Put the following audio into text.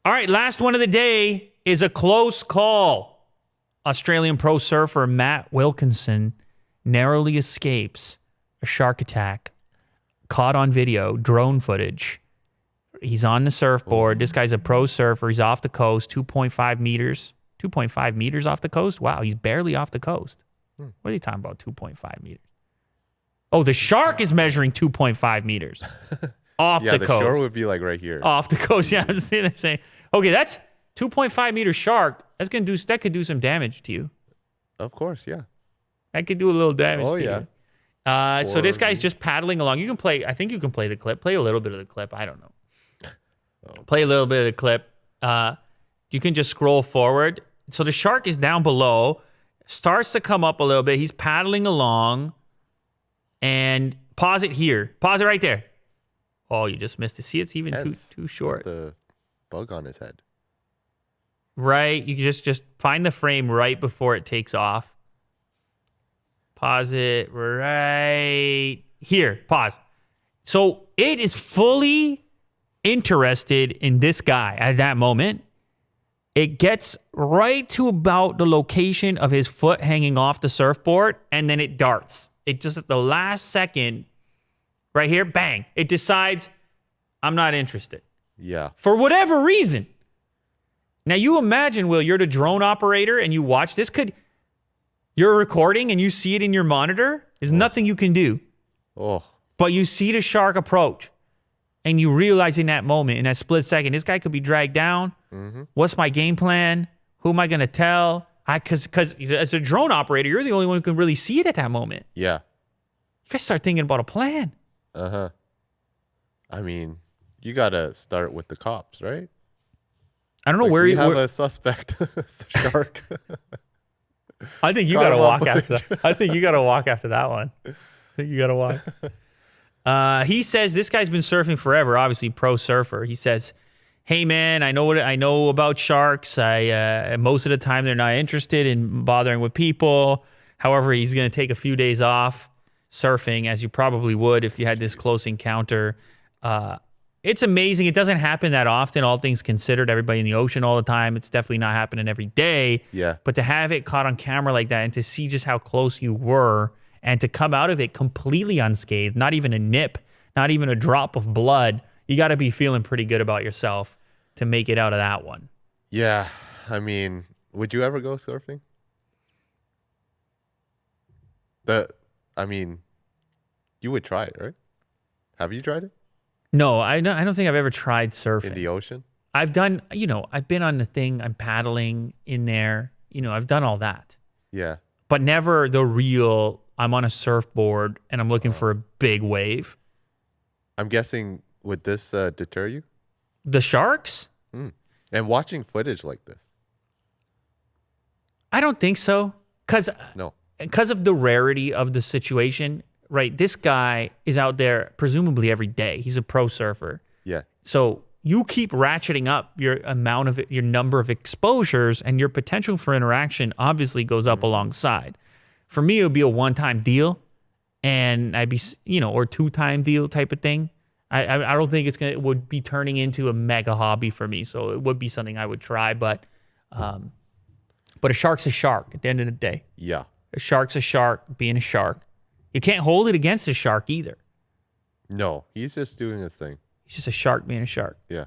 All right, last one of the day is a close call. Australian pro surfer Matt Wilkinson narrowly escapes a shark attack. Caught on video, drone footage. He's on the surfboard. This guy's a pro surfer. He's off the coast, 2.5 meters. 2.5 meters off the coast? Wow, he's barely off the coast. What are you talking about, 2.5 meters? Oh, the shark is measuring 2.5 meters off the coast. Yeah, the shore would be like right here. Off the coast, yeah. I was saying, okay, that's 2.5 meter shark. That could do some damage to you. Of course, yeah. That could do a little damage to you. So this guy's just paddling along. I think you can play the clip. Play a little bit of the clip. I don't know. Play a little bit of the clip. You can just scroll forward. So the shark is down below, starts to come up a little bit. He's paddling along. And pause it here. Pause it right there. Oh, you just missed it. See, it's even too short. The bug on his head. Right. You just find the frame right before it takes off. Pause it right here. Pause. So it is fully interested in this guy at that moment. It gets right to about the location of his foot hanging off the surfboard, and then it darts. It just at the last second, right here, bang, it decides, I'm not interested. Yeah. For whatever reason. Now, you imagine, Will, you're the drone operator and you watch this. You're recording and you see it in your monitor. There's nothing you can do. Oh. But you see the shark approach and you realize in that moment, in that split second, this guy could be dragged down. Mm-hmm. What's my game plan? Who am I going to tell? Because as a drone operator, you're the only one who can really see it at that moment. Yeah. You guys start thinking about a plan. Uh-huh. I mean, you got to start with the cops, right? I don't know where you have a suspect, shark. I think you got to walk after that. I think you got to walk after that one. I think you got to walk. He says this guy's been surfing forever, obviously pro surfer. He says, hey man, I know about sharks. Most of the time they're not interested in bothering with people. However, he's going to take a few days off surfing, as you probably would if you had this close encounter. It's amazing. It doesn't happen that often, all things considered. Everybody in the ocean all the time. It's definitely not happening every day. Yeah. But to have it caught on camera like that and to see just how close you were and to come out of it completely unscathed, not even a nip, not even a drop of blood, you got to be feeling pretty good about yourself to make it out of that one. Yeah. I mean, would you ever go surfing? You would try it, right? Have you tried it? No, I don't think I've ever tried surfing. In the ocean? I've done, I've been on the thing, I'm paddling in there, I've done all that. Yeah. But never the real, I'm on a surfboard and I'm looking for a big wave. I'm guessing, would this deter you? The sharks? And watching footage like this? I don't think so. Because of the rarity of the situation, right? This guy is out there presumably every day. He's a pro surfer. Yeah. So you keep ratcheting up your number of exposures, and your potential for interaction obviously goes up alongside. For me, it would be a one-time deal, and I'd be, or two-time deal type of thing. I don't think it would be turning into a mega hobby for me. So it would be something I would try, but a shark's a shark at the end of the day. Yeah. A shark's a shark being a shark. You can't hold it against a shark either. No, he's just doing his thing. He's just a shark being a shark. Yeah.